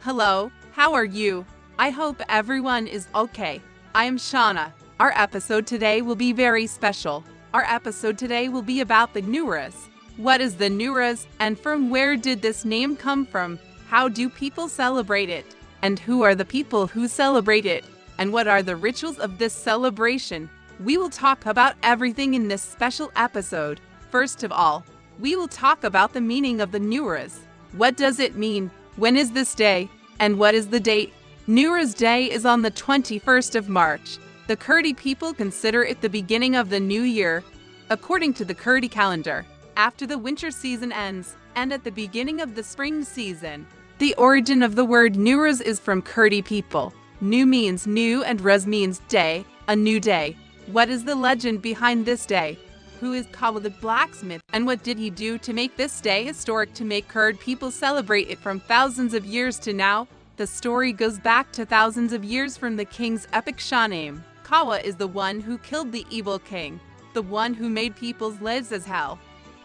Hello, how are you? I hope everyone is okay. I am Shauna. Our episode today will be very special. Our episode today will be about the Nowruz. What is the Nowruz, and from where did this name come from? How do people celebrate it? And who are the people who celebrate it? And what are the rituals of this celebration? We will talk about everything in this special episode. First of all, we will talk about the meaning of the Nowruz. What does it mean? When is this day? And what is the date? Nowruz Day is on the 21st of March. The Kurdi people consider it the beginning of the new year. According to the Kurdi calendar, after the winter season ends and at the beginning of the spring season. The origin of the word Nowruz is from Kurdi people. New means new and Ruz means day, a new day. What is the legend behind this day? Who is Kawa the blacksmith, and what did he do to make this day historic to make Kurd people celebrate it from thousands of years to now? The story goes back to thousands of years from the king's epic Shah name. Kawa is the one who killed the evil king, the one who made people's lives as hell.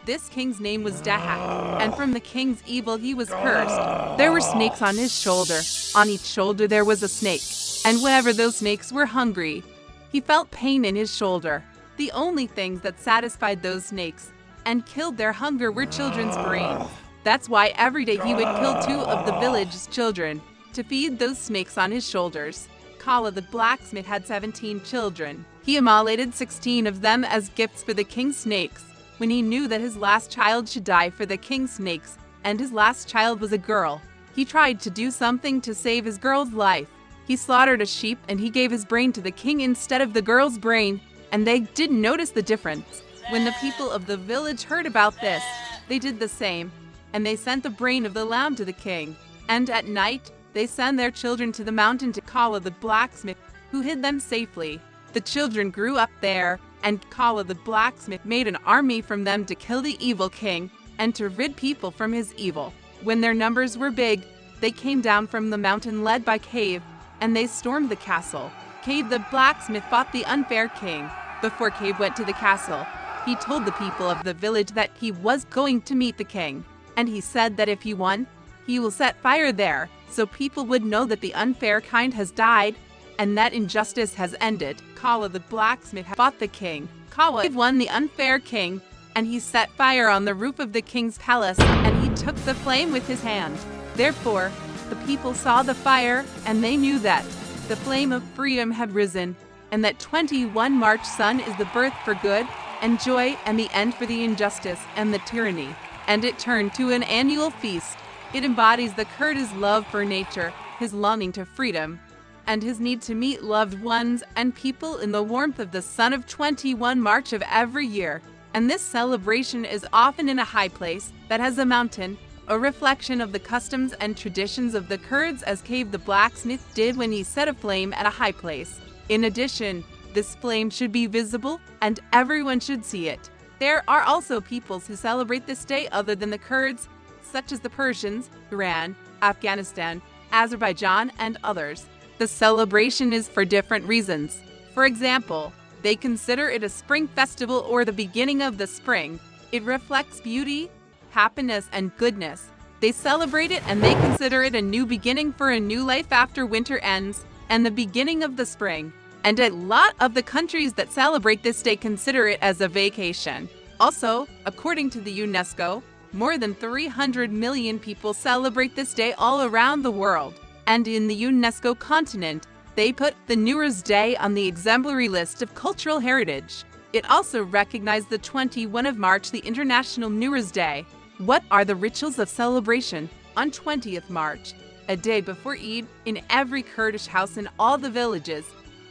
This king's name was Dahak, and from the king's evil he was cursed. There were snakes on his shoulder. On each shoulder there was a snake, and whenever those snakes were hungry, he felt pain in his shoulder. The only things that satisfied those snakes and killed their hunger were children's brains. That's why every day he would kill 2 of the village's children to feed those snakes on his shoulders. Kala the blacksmith had 17 children. He immolated 16 of them as gifts for the king's snakes. When he knew that his last child should die for the king's snakes, and his last child was a girl, he tried to do something to save his girl's life. He slaughtered a sheep and he gave his brain to the king instead of the girl's brain. And they didn't notice the difference. When the people of the village heard about this, they did the same, and they sent the brain of the lamb to the king. And at night, they sent their children to the mountain to Kala the blacksmith, who hid them safely. The children grew up there, and Kala the blacksmith made an army from them to kill the evil king and to rid people from his evil. When their numbers were big, they came down from the mountain led by Cave, and they stormed the castle. Cave the blacksmith fought the unfair king. Before Cave went to the castle, he told the people of the village that he was going to meet the king, and he said that if he won, he will set fire there, so people would know that the unfair kind has died, and that injustice has ended. Kala the blacksmith fought the king. Kala won the unfair king, and he set fire on the roof of the king's palace, and he took the flame with his hand. Therefore, the people saw the fire, and they knew that the flame of freedom had risen, and that 21 March sun is the birth for good and joy and the end for the injustice and the tyranny. And it turned to an annual feast. It embodies the Kurds' love for nature, his longing to freedom, and his need to meet loved ones and people in the warmth of the sun of 21 March of every year. And this celebration is often in a high place that has a mountain, a reflection of the customs and traditions of the Kurds, as Cave the blacksmith did when he set a flame at a high place. In addition, this flame should be visible and everyone should see it. There are also peoples who celebrate this day other than the Kurds, such as the Persians, Iran, Afghanistan, Azerbaijan, and others. The celebration is for different reasons. For example, they consider it a spring festival or the beginning of the spring. It reflects beauty, happiness, and goodness. They celebrate it and they consider it a new beginning for a new life after winter ends and the beginning of the spring. And a lot of the countries that celebrate this day consider it as a vacation. Also, according to the UNESCO, more than 300 million people celebrate this day all around the world. And in the UNESCO continent, they put the Nowruz Day on the exemplary list of cultural heritage. It also recognized the 21 of March, the International Nowruz Day. What are the rituals of celebration? On 20th March, a day before Eid, in every Kurdish house in all the villages,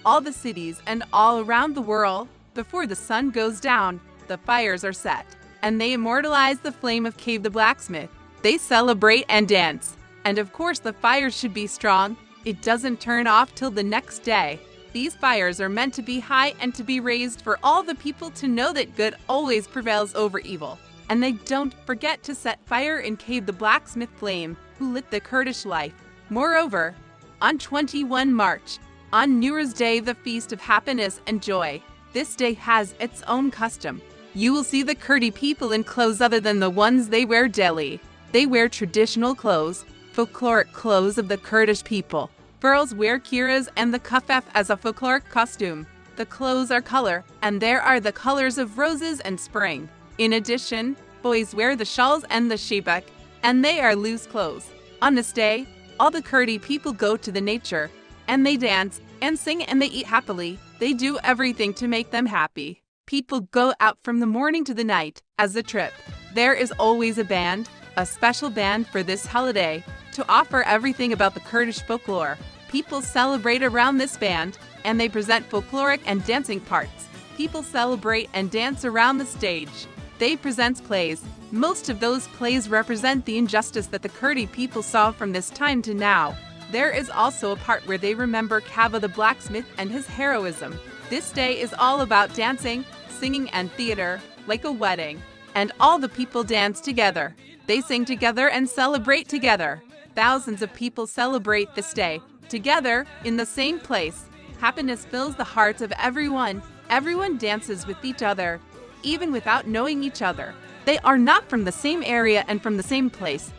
all the cities, and all around the world, before the sun goes down, the fires are set, and they immortalize the flame of Cave the blacksmith. They celebrate and dance, and of course the fires should be strong. It doesn't turn off till the next day. These fires are meant to be high and to be raised for all the people to know that good always prevails over evil. And they don't forget to set fire in Cave the blacksmith flame, who lit the Kurdish life. Moreover, on 21 March, on Nowruz Day, the feast of happiness and joy, this day has its own custom. You will see the Kurdi people in clothes other than the ones they wear daily. They wear traditional clothes, folkloric clothes of the Kurdish people. Girls wear kiras and the kafef as a folkloric costume. The clothes are color, and there are the colors of roses and spring. In addition, boys wear the shawls and the shibak, and they are loose clothes. On this day, all the Kurdi people go to the nature, and they dance and sing and they eat happily. They do everything to make them happy. People go out from the morning to the night as a trip. There is always a band, a special band for this holiday, to offer everything about the Kurdish folklore. People celebrate around this band, and they present folkloric and dancing parts. People celebrate and dance around the stage. They present plays. Most of those plays represent the injustice that the Kurdi people saw from this time to now. There is also a part where they remember Kava the blacksmith and his heroism. This day is all about dancing, singing and theater, like a wedding. And all the people dance together. They sing together and celebrate together. Thousands of people celebrate this day, together, in the same place. Happiness fills the hearts of everyone. Everyone dances with each other, even without knowing each other. They are not from the same area and from the same place.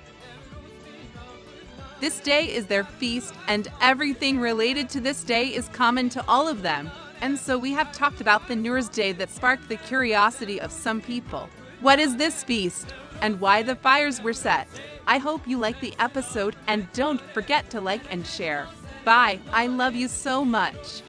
This day is their feast, and everything related to this day is common to all of them. And so we have talked about the Newruz Day that sparked the curiosity of some people. What is this feast, and why the fires were set? I hope you like the episode, and don't forget to like and share. Bye, I love you so much.